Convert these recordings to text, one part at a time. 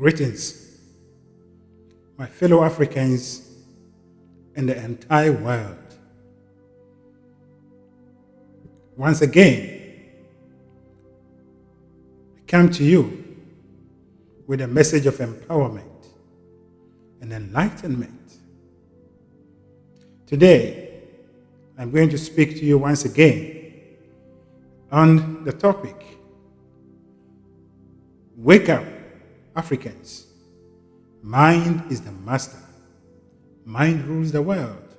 Greetings, my fellow Africans and the entire world. Once again, I come to you with a message of empowerment and enlightenment. Today, I'm going to speak to you once again on the topic, Wake Up, Africans. Mind is the master. Mind rules the world.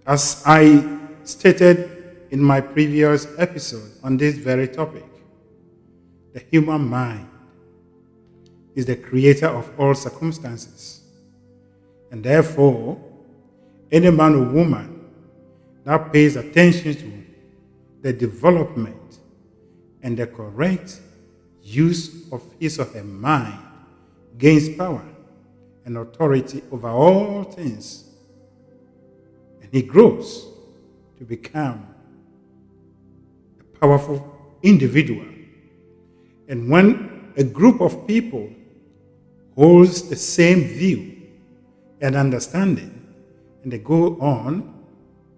As I stated in my previous episode on this very topic, the human mind is the creator of all circumstances. And therefore, any man or woman that pays attention to the development and the correct use of his or her mind gains power and authority over all things. And he grows to become a powerful individual. And when a group of people holds the same view and understanding, and they go on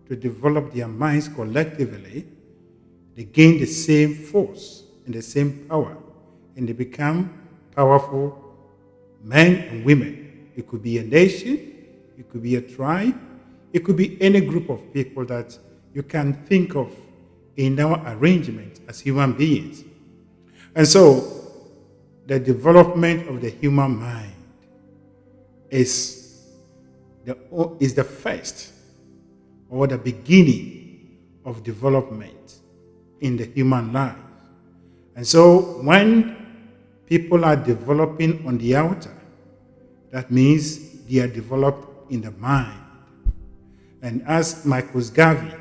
to develop their minds collectively, they gain the same force and the same power, and they become powerful men and women. It could be a nation, it could be a tribe, it could be any group of people that you can think of in our arrangement as human beings. And so, the development of the human mind is the first or the beginning of development in the human life. And so, when people are developing on the outer, that means they are developed in the mind. And as Marcus Garvey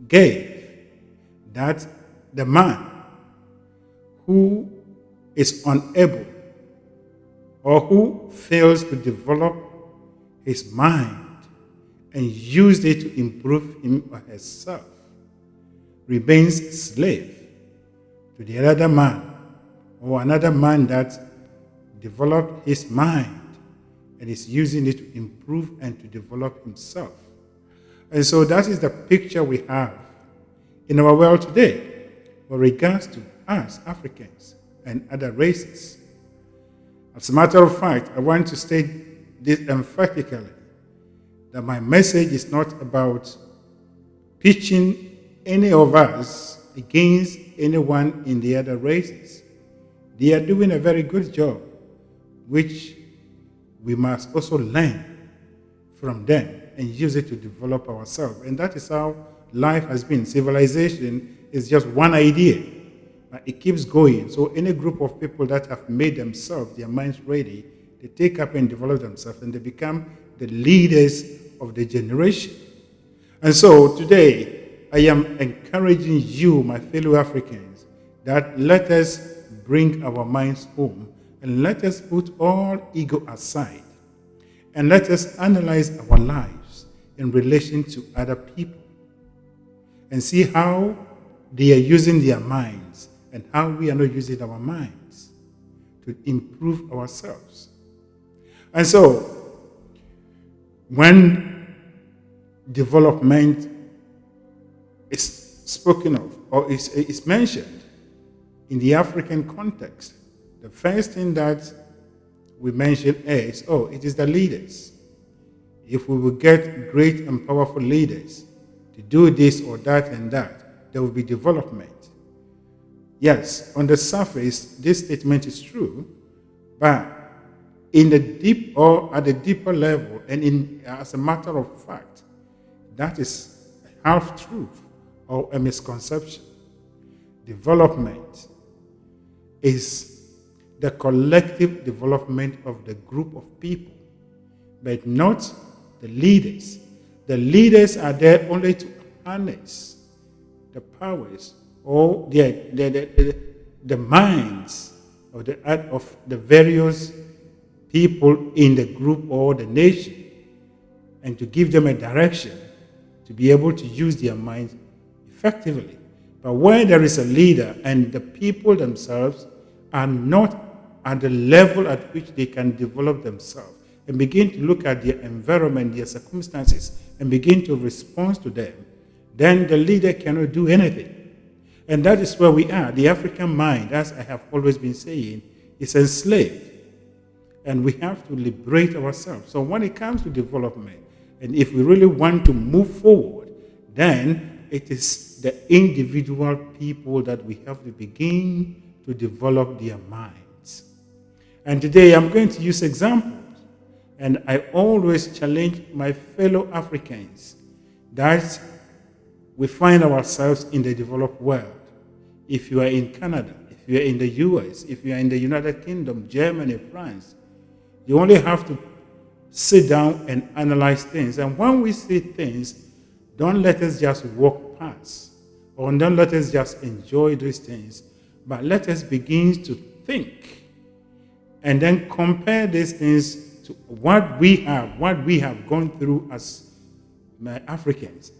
gave, that the man who is unable or who fails to develop his mind and use it to improve him or herself remains slave to the other man, or another man that developed his mind and is using it to improve and to develop himself. And so that is the picture we have in our world today with regards to us, Africans, and other races. As a matter of fact, I want to state this emphatically, that my message is not about pitching any of us against anyone in the other races. They are doing a very good job, which we must also learn from them and use it to develop ourselves. And that is how life has been. Civilization is just one idea, but it keeps going. So any group of people that have made themselves, their minds ready, they take up and develop themselves, and they become the leaders of the generation. And so today, I am encouraging you, my fellow Africans, that let us bring our minds home and let us put all ego aside and let us analyze our lives in relation to other people and see how they are using their minds and how we are not using our minds to improve ourselves. And so, when development is spoken of or is mentioned in the African context, the first thing that we mention is, it is the leaders. If we will get great and powerful leaders to do this or that and that, there will be development. Yes, on the surface, this statement is true, but in the deep or at a deeper level, and as a matter of fact, that is a half-truth or a misconception. Development is the collective development of the group of people, but not the leaders. The leaders are there only to harness the powers or the minds of the various people in the group or the nation, and to give them a direction to be able to use their minds effectively. But where there is a leader and the people themselves are not at the level at which they can develop themselves and begin to look at their environment, their circumstances, and begin to respond to them, then the leader cannot do anything. And that is where we are. The African mind, as I have always been saying, is enslaved. And we have to liberate ourselves. So when it comes to development, and if we really want to move forward, then it is the individual people that we have to begin to develop their minds. And today I'm going to use examples. And I always challenge my fellow Africans that we find ourselves in the developed world. If you are in Canada, if you are in the US, if you are in the United Kingdom, Germany, France, you only have to sit down and analyze things. And when we see things, don't let us just walk past, or don't let us just enjoy these things, but let us begin to think and then compare these things to what we have gone through as Africans,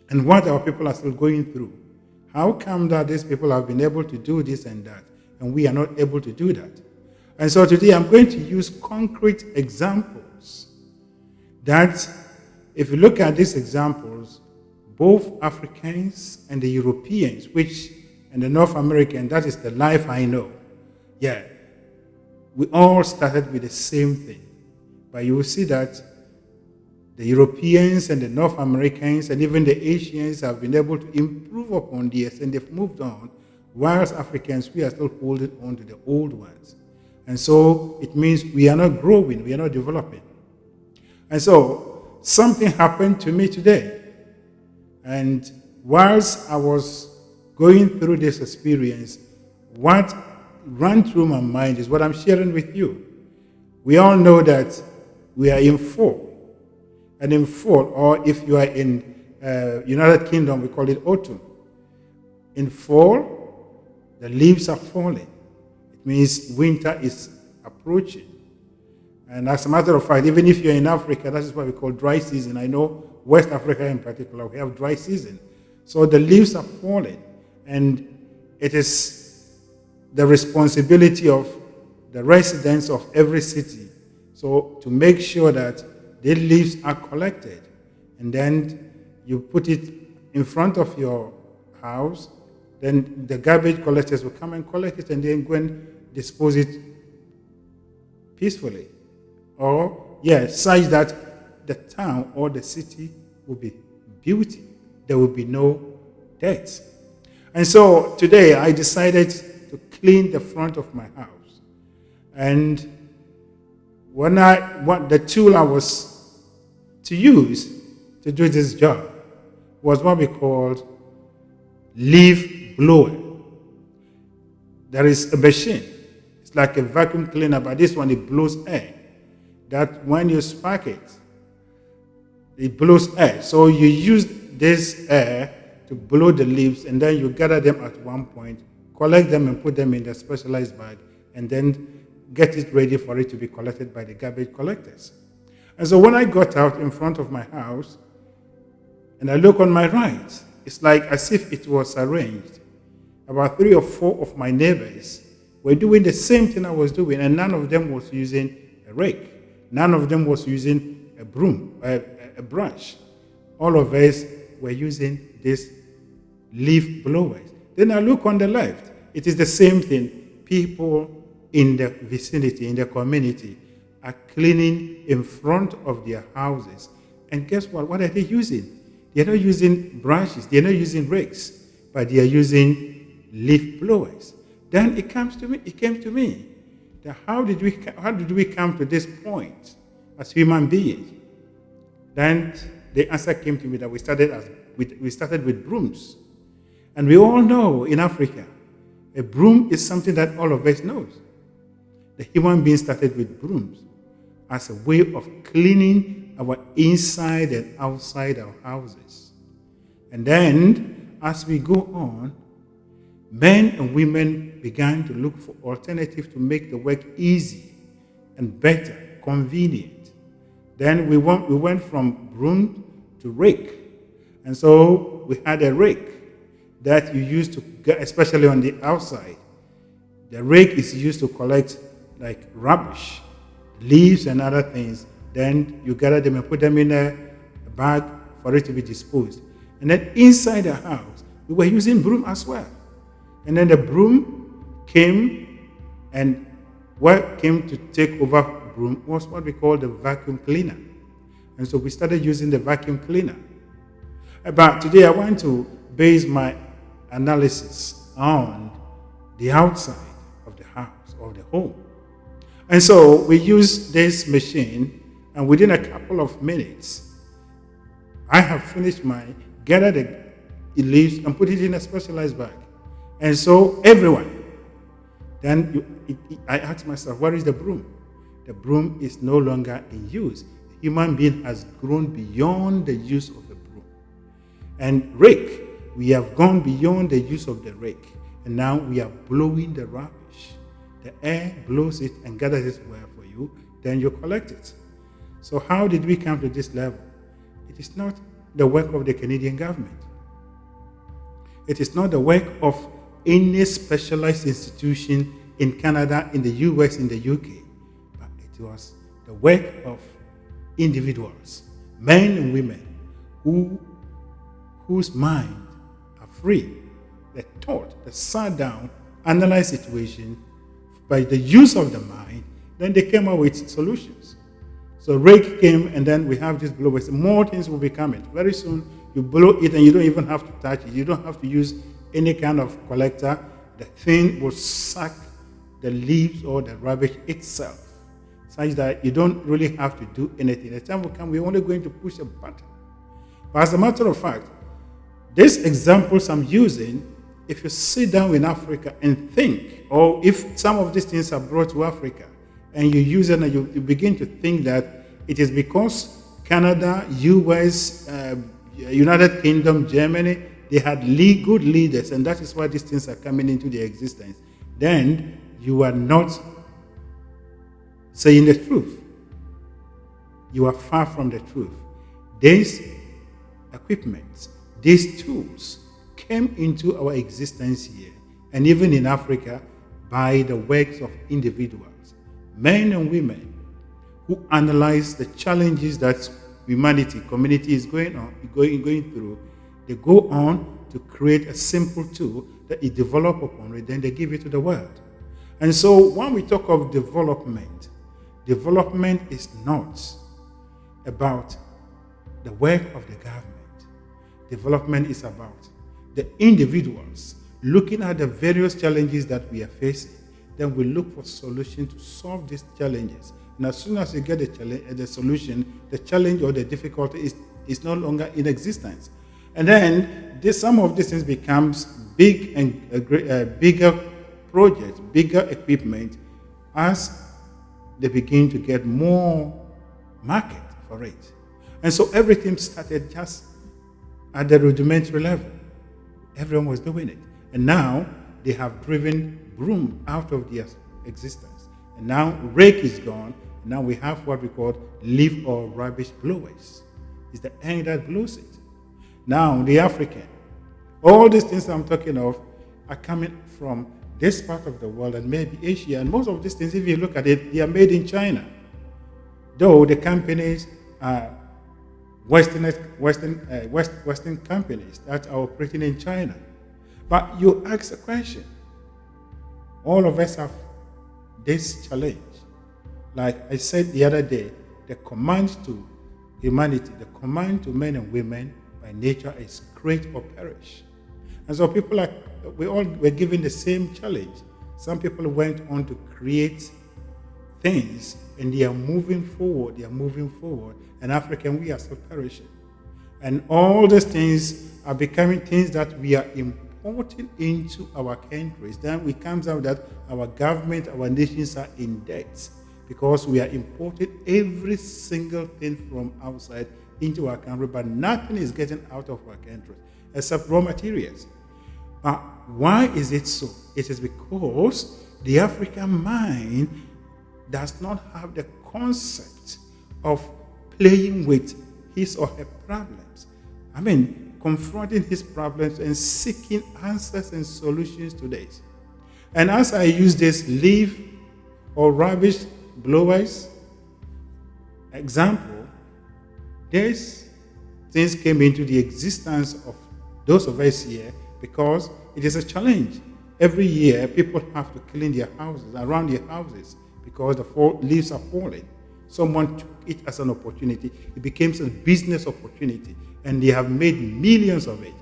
and what our people are still going through. How come that these people have been able to do this and that, and we are not able to do that? And so today I'm going to use concrete examples that, if you look at these examples, both Africans and the Europeans, and the North American, that is the life I know. Yeah, we all started with the same thing. But you will see that the Europeans and the North Americans and even the Asians have been able to improve upon this, and they've moved on, whilst Africans, we are still holding on to the old ones. And so it means we are not growing, we are not developing. And so something happened to me today. And whilst I was going through this experience, what ran through my mind is what I'm sharing with you. We all know that we are in fall. And in fall, or if you are in United Kingdom, we call it autumn. In fall, the leaves are falling. It means winter is approaching. And as a matter of fact, even if you're in Africa, that is what we call dry season. I know West Africa in particular, we have dry season. So the leaves are falling. And it is the responsibility of the residents of every city, so to make sure that the leaves are collected. And then you put it in front of your house. Then the garbage collectors will come and collect it and then go and dispose it peacefully. Or, such that the town or the city will be beauty. There will be no death. And so today I decided to clean the front of my house. And what the tool I was to use to do this job was what we called leaf blower. There is a machine. It's like a vacuum cleaner, but this one, it blows air. That when you spark it, it blows air. So you use this air to blow the leaves, and then you gather them at one point, collect them and put them in the specialized bag, and then get it ready for it to be collected by the garbage collectors. And so when I got out in front of my house, and I look on my right, it's like as if it was arranged. About 3 or 4 of my neighbors were doing the same thing I was doing, and none of them was using a rake. None of them was using a broom, a brush. All of us were using these leaf blowers. Then I look on the left. It is the same thing. People in the vicinity, in the community, are cleaning in front of their houses. And guess what? What are they using? They're not using brushes. They're not using rakes. But they are using leaf blowers. Then it came to me that how did we come to this point as human beings? Then the answer came to me that we started with brooms. And we all know in Africa, a broom is something that all of us knows. The human being started with brooms as a way of cleaning our inside and outside our houses. And then, as we go on, men and women began to look for alternatives to make the work easy and better, convenient. Then we went from broom to rake. And so we had a rake that you used to, especially on the outside, The rake is used to collect like rubbish, leaves and other things. Then you gather them and put them in a bag for it to be disposed. And then inside the house, we were using broom as well. And then the broom came, and what came to take over broom was what we call the vacuum cleaner. And so we started using the vacuum cleaner. But today I want to base my analysis on the outside of the house, of the home. And so we use this machine, and within a couple of minutes, I have finished gather the leaves and put it in a specialized bag. And so everyone, I asked myself, where is the broom? The broom is no longer in use. The human being has grown beyond the use of the broom. And rake, we have gone beyond the use of the rake. And now we are blowing the rubbish. The air blows it and gathers it well for you, then you collect it. So how did we come to this level? It is not the work of the Canadian government. It is not the work of any specialized institution in Canada, in the US, in the UK, but it was the work of individuals, men and women, whose minds are free. They thought, they sat down, analyzed situation by the use of the mind, then they came up with solutions. So rake came, and then we have this blowers. More things will be coming. Very soon, you blow it and you don't even have to touch it. You don't have to use any kind of collector. The thing will suck the leaves or the rubbish itself, such that you don't really have to do anything. The time will come, we're only going to push a button. But as a matter of fact, these examples I'm using, if you sit down in Africa and think, or if some of these things are brought to Africa, and you use it and you begin to think that it is because Canada, US, United Kingdom, Germany, they had good leaders, and that is why these things are coming into their existence, then you are not saying the truth. You are far from the truth. These equipment, these tools came into our existence here, and even in Africa, by the works of individuals, men and women, who analyze the challenges that community is going through. They go on to create a simple tool that is developed upon it, then they give it to the world. And so when we talk of development is not about the work of the government. Development is about the individuals looking at the various challenges that we are facing. Then we look for solutions to solve these challenges. And as soon as you get the solution, the challenge or the difficulty is no longer in existence. And then some of these things becomes big and bigger projects, bigger equipment, as they begin to get more market for it. And so everything started just at the rudimentary level. Everyone was doing it. And now they have driven broom out of their existence. And now rake is gone. And now we have what we call leaf or rubbish blowers. It's the air that blows it. Now the African, all these things I'm talking of are coming from this part of the world and maybe Asia. And most of these things, if you look at it, they are made in China. Though the companies are Western companies that are operating in China. But you ask a question. All of us have this challenge. Like I said the other day, the command to humanity, the command to men and women by nature is create or perish. And so we all were given the same challenge. Some people went on to create things, and they are moving forward, and African, we are still perishing. And all these things are becoming things that we are importing into our countries. Then it comes out that our government, our nations are in debt because we are importing every single thing from outside into our country, but nothing is getting out of our country except raw materials. But why is it so? It is because the African mind does not have the concept of playing with his or her problems. I mean, confronting his problems and seeking answers and solutions to this. And as I use this leaf or rubbish blowers example, these things came into the existence of those of us here because it is a challenge. Every year, people have to clean their houses, around their houses, because the leaves are falling. Someone took it as an opportunity. It became a business opportunity, and they have made millions of it.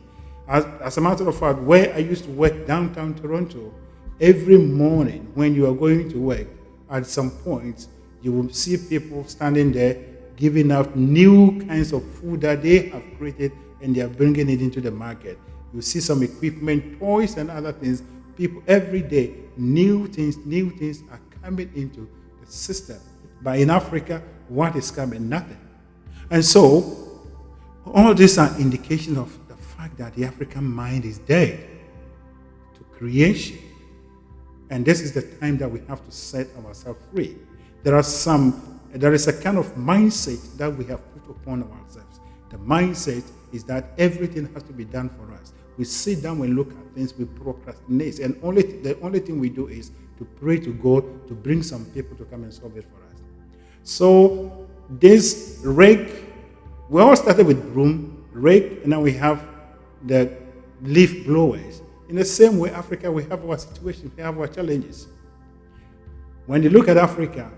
As a matter of fact, where I used to work downtown Toronto, every morning when you are going to work, at some point, you will see people standing there giving out new kinds of food that they have created and they are bringing it into the market. You see some equipment, toys, and other things. People every day, new things are coming into the system. But in Africa, what is coming? Nothing. And so, all these are indications of the fact that the African mind is dead to creation. And this is the time that we have to set ourselves free. There is a kind of mindset that we have put upon ourselves. The mindset is that everything has to be done for us. We sit down and look at things, we procrastinate, and the only thing we do is to pray to God to bring some people to come and solve it for us. So this rake, we all started with broom, rake, and now we have the leaf blowers. In the same way, Africa, we have our situation, we have our challenges. When you look at Africa,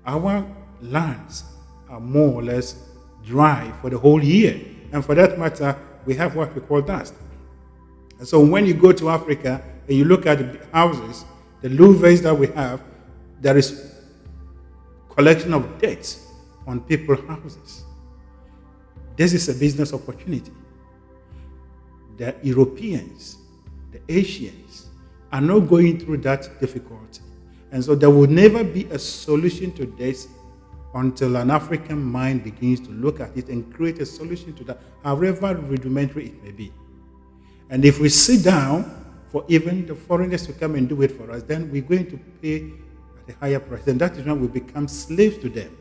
our lands are more or less dry for the whole year. And for that matter, we have what we call dust. And so when you go to Africa and you look at the houses, the louvers that we have, there is collection of dirt on people's houses. This is a business opportunity. The Europeans, the Asians are not going through that difficulty. And so there will never be a solution to this until an African mind begins to look at it and create a solution to that, however rudimentary it may be. And if we sit down for even the foreigners to come and do it for us, then we're going to pay at a higher price. And that is when we become slaves to them.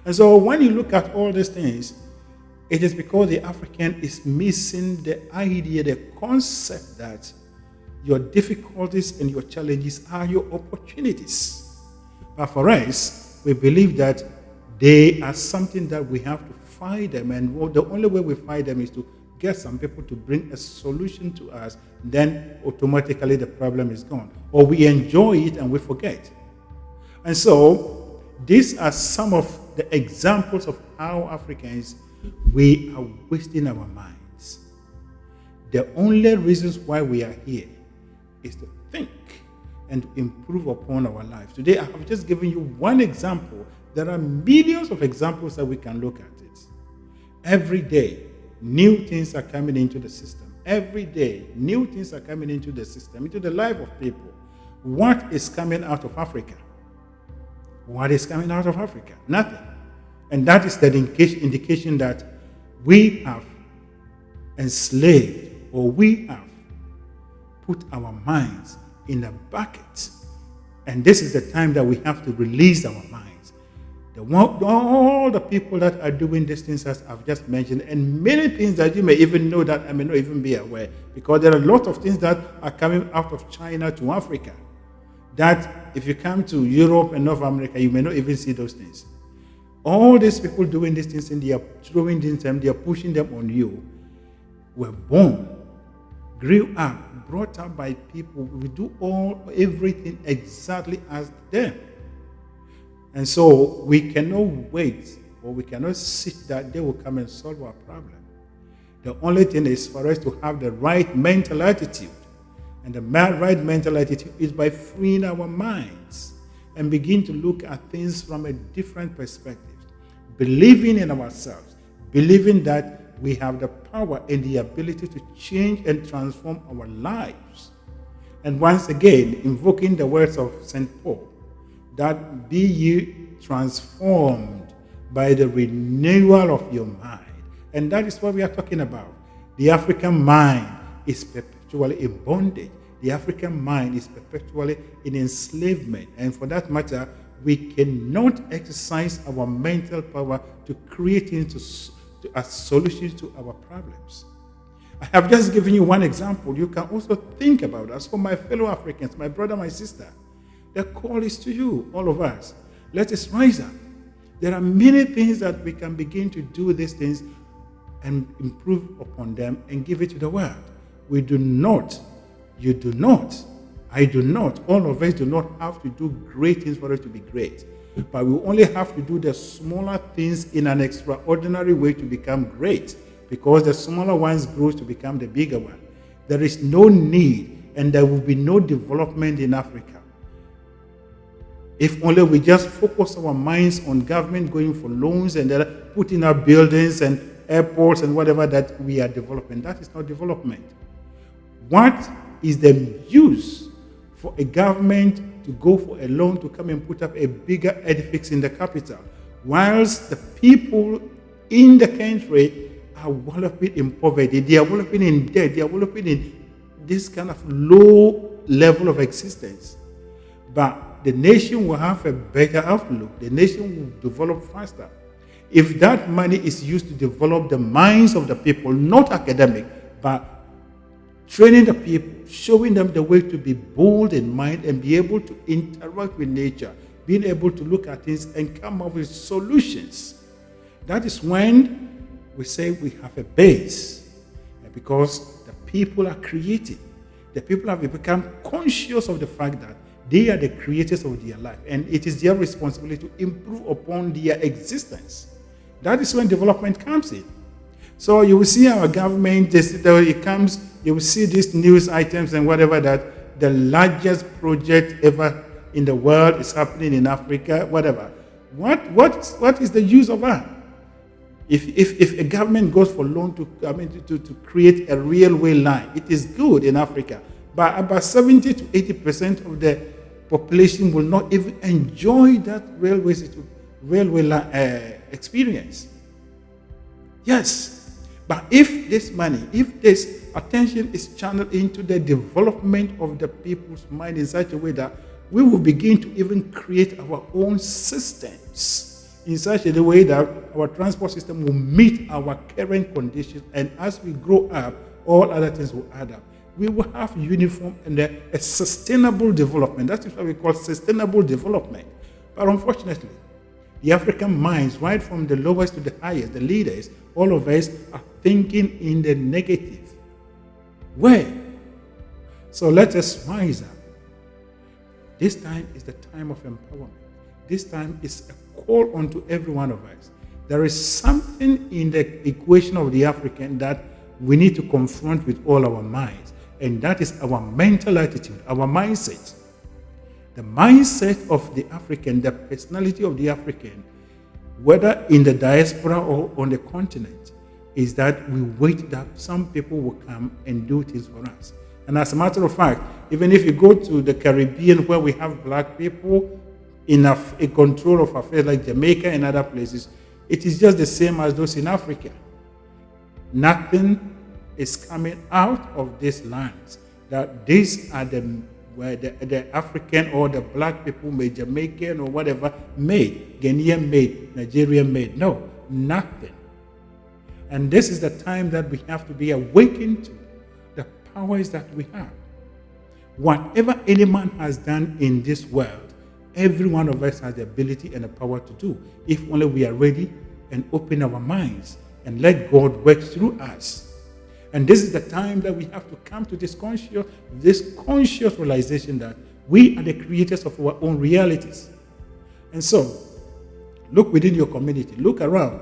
And so when you look at all these things, it is because the African is missing the idea, the concept that your difficulties and your challenges are your opportunities. But for us, we believe that they are something that we have to fight them, and the only way we fight them is to get some people to bring a solution to us, then automatically the problem is gone. Or we enjoy it and we forget. And so, these are some of the examples of how Africans, we are wasting our minds. The only reasons why we are here is to think and to improve upon our lives. Today, I have just given you one example. There are millions of examples that we can look at it. Every day, new things are coming into the system. Every day, new things are coming into the system, into the life of people. What is coming out of Africa? What is coming out of Africa? Nothing. And that is the indication that we have enslaved, or we have put our minds in a bucket. And this is the time that we have to release our minds. All the people that are doing these things, as I've just mentioned, and many things that you may even know that I may not even be aware, because there are a lot of things that are coming out of China to Africa, that if you come to Europe and North America, you may not even see those things. All these people doing these things, and they are throwing them, they are pushing them on you, were born, grew up, brought up by people who do everything exactly as them. And so we cannot wait, or we cannot sit that they will come and solve our problem. The only thing is for us to have the right mental attitude. And the right mental attitude is by freeing our minds and begin to look at things from a different perspective. Believing in ourselves, believing that we have the power and the ability to change and transform our lives. And once again, invoking the words of St. Paul, that be ye transformed by the renewal of your mind. And that is what we are talking about. The African mind is perpetually in bondage. The African mind is perpetually in enslavement. And for that matter, we cannot exercise our mental power to create into a solution to our problems. I have just given you one example. You can also think about that. So, my fellow Africans, my brother, my sister, the call is to you, all of us. Let us rise up. There are many things that we can begin to do these things and improve upon them and give it to the world. We do not, you do not, I do not, all of us do not have to do great things for us to be great. But we only have to do the smaller things in an extraordinary way to become great, because the smaller ones grow to become the bigger one. There is no need and there will be no development in Africa if only we just focus our minds on government going for loans and putting up buildings and airports and whatever that we are developing. That is not development. What is the use for a government to go for a loan to come and put up a bigger edifice in the capital, whilst the people in the country are wallowing in poverty, they are wallowing in debt, they are wallowing in this kind of low level of existence? But the nation will have a better outlook. The nation will develop faster if that money is used to develop the minds of the people, not academic, but training the people, showing them the way to be bold in mind and be able to interact with nature, being able to look at things and come up with solutions. That is when we say we have a base, because the people are creative. The people have become conscious of the fact that they are the creators of their life, and it is their responsibility to improve upon their existence. That is when development comes in. So you will see our government, it comes, you will see these news items and whatever, that the largest project ever in the world is happening in Africa, whatever. What is the use of that? If a government goes for loan to create a railway line, it is good in Africa. But about 70 to 80% of the population will not even enjoy that railway experience. Yes, but if this money, if this attention is channeled into the development of the people's mind in such a way that we will begin to even create our own systems in such a way that our transport system will meet our current conditions, and as we grow up, all other things will add up. We will have uniform and a sustainable development. That is what we call sustainable development. But unfortunately, the African minds, right from the lowest to the highest, the leaders, all of us are thinking in the negative way. So let us rise up. This time is the time of empowerment. This time is a call unto every one of us. There is something in the equation of the African that we need to confront with all our minds. And that is our mental attitude, our mindset. The mindset of the African, the personality of the African, whether in the diaspora or on the continent, is that we wait that some people will come and do things for us. And as a matter of fact, even if you go to the Caribbean where we have black people in a control of affairs like Jamaica and other places, it is just the same as those in Africa. Nothing is coming out of these lands. That these are where the African or the black people made, Jamaican or whatever made, Ghanaian made, Nigerian made. No, nothing. And this is the time that we have to be awakened to the powers that we have. Whatever any man has done in this world, every one of us has the ability and the power to do, if only we are ready and open our minds and let God work through us. And this is the time that we have to come to this conscious realization that we are the creators of our own realities. And so, look within your community, look around.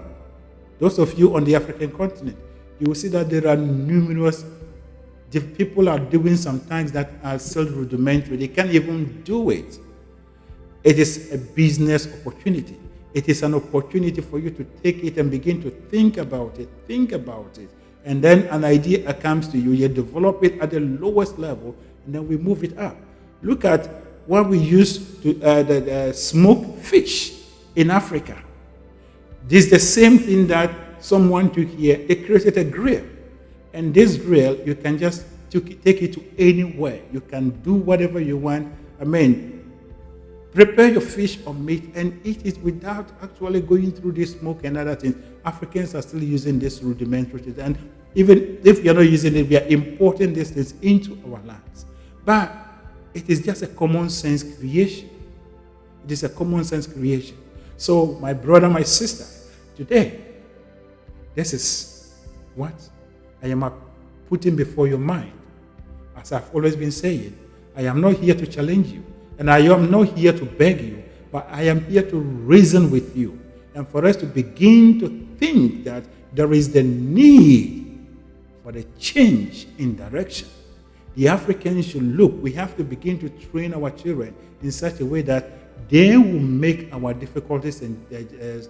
Those of you on the African continent, you will see that there are numerous people are doing some things that are still rudimentary. They can't even do it. It is a business opportunity. It is an opportunity for you to take it and begin to think about it. And then an idea comes to you, you develop it at the lowest level, and then we move it up. Look at what we use to smoke fish in Africa. This is the same thing that someone took here. They created a grill. And this grill, you can just take it to anywhere. You can do whatever you want. Prepare your fish or meat and eat it without actually going through this smoke and other things. Africans are still using this rudimentary, and Even if you're not using it, we are importing these things into our lands. But it is just a common sense creation. It is a common sense creation. So, my brother, my sister, today, this is what I am putting before your mind. As I've always been saying, I am not here to challenge you, and I am not here to beg you, but I am here to reason with you, and for us to begin to think that there is the need for the change in direction. The Africans should look. We have to begin to train our children in such a way that they will make our difficulties and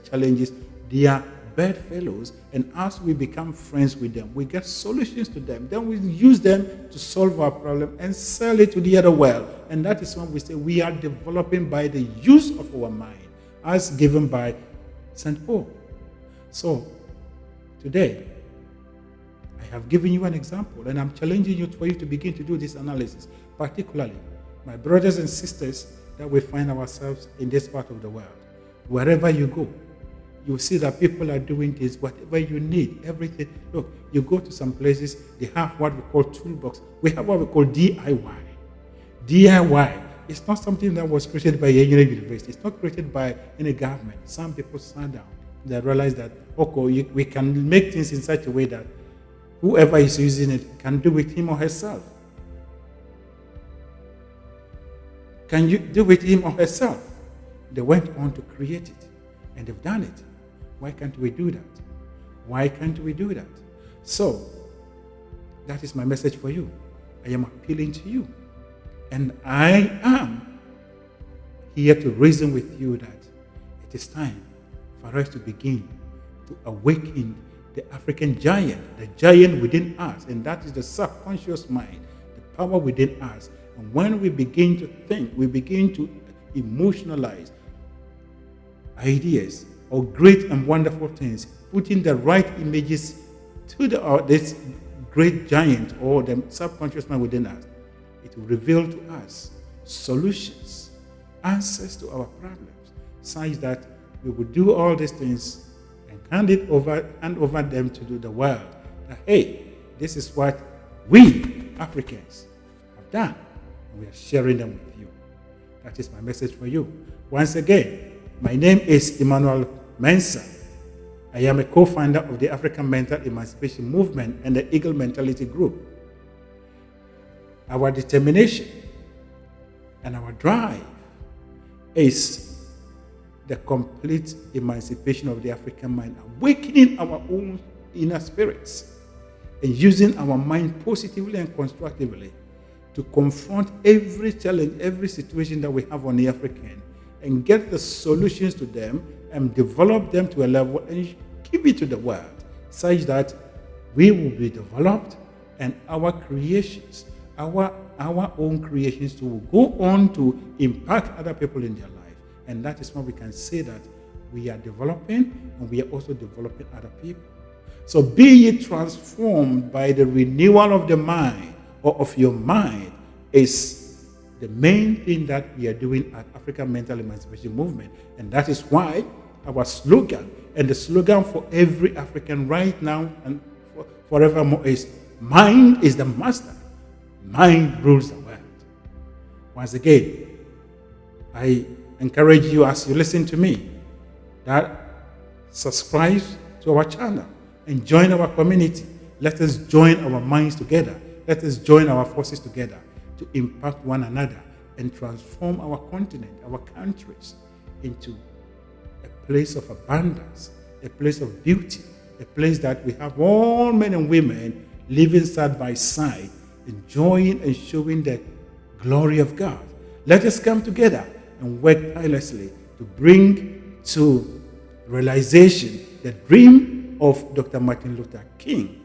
challenges their bedfellows, and as we become friends with them, we get solutions to them. Then we use them to solve our problem and sell it to the other world. And that is when we say we are developing by the use of our mind, as given by St. Paul. So, today, I have given you an example, and I'm challenging you for you to begin to do this analysis, particularly my brothers and sisters that we find ourselves in this part of the world. Wherever you go, you see that people are doing this, whatever you need, everything. Look, you go to some places, they have what we call toolbox. We have what we call DIY. DIY is not something that was created by a university. It's not created by any government. Some people sat down. They realize that, okay, we can make things in such a way that whoever is using it can do with him or herself. Can you do with him or herself? They went on to create it, and they've done it. Why can't we do that? Why can't we do that? So, that is my message for you. I am appealing to you. And I am here to reason with you that it is time for us to begin to awaken the African giant, the giant within us, and that is the subconscious mind, the power within us. And when we begin to think, we begin to emotionalize ideas or great and wonderful things, putting the right images to this great giant or the subconscious mind within us, it will reveal to us solutions, answers to our problems, such that we will do all these things and hand over them to the world. That, hey, this is what we Africans have done, and we are sharing them with you. That is my message for you. Once again, my name is Emmanuel Mensah. I am a co-founder of the African Mental Emancipation Movement and the Eagle Mentality Group. Our determination and our drive is the complete emancipation of the African mind, awakening our own inner spirits, and using our mind positively and constructively to confront every challenge, every situation that we have on the African, and get the solutions to them and develop them to a level and give it to the world, such that we will be developed and our creations, our own creations will go on to impact other people in their life. And that is when we can say that we are developing and we are also developing other people. So be ye transformed by the renewal of the mind or of your mind is the main thing that we are doing at African Mental Emancipation Movement. And that is why our slogan and the slogan for every African right now and forevermore is mind is the master. Mind rules the world. Once again, I encourage you as you listen to me that subscribe to our channel and join our community. Let us join our minds together. Let us join our forces together to impact one another and transform our continent, our countries into a place of abundance, a place of beauty, a place that we have all men and women living side by side, enjoying and showing the glory of God. Let us come together and work tirelessly to bring to realization the dream of Dr. Martin Luther King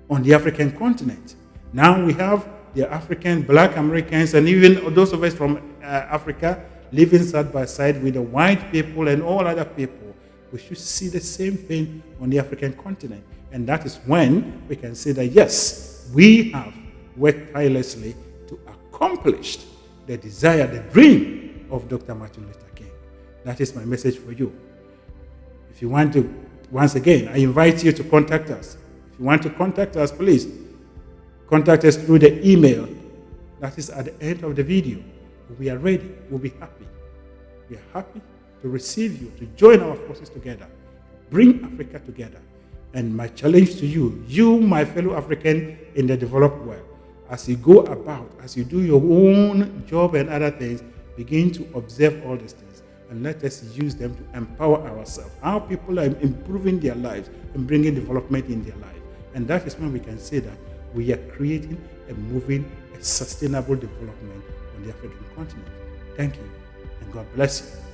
on the African continent. Now we have the African, Black Americans, and even those of us from Africa living side by side with the white people and all other people. We should see the same thing on the African continent. And that is when we can say that, yes, we have worked tirelessly to accomplish the desire, the dream of Dr. Martin Luther King. That is my message for you. If you want to, once again, I invite you to contact us. If you want to contact us, please contact us through the email that is at the end of the video. We are ready. We'll be happy. We are happy to receive you, to join our forces together, bring Africa together. And my challenge to you, my fellow African in the developed world, as you go about, as you do your own job and other things, begin to observe all these things and let us use them to empower ourselves. How people are improving their lives and bringing development in their life. And that is when we can say that we are creating and moving a sustainable development on the African continent. Thank you, and God bless you.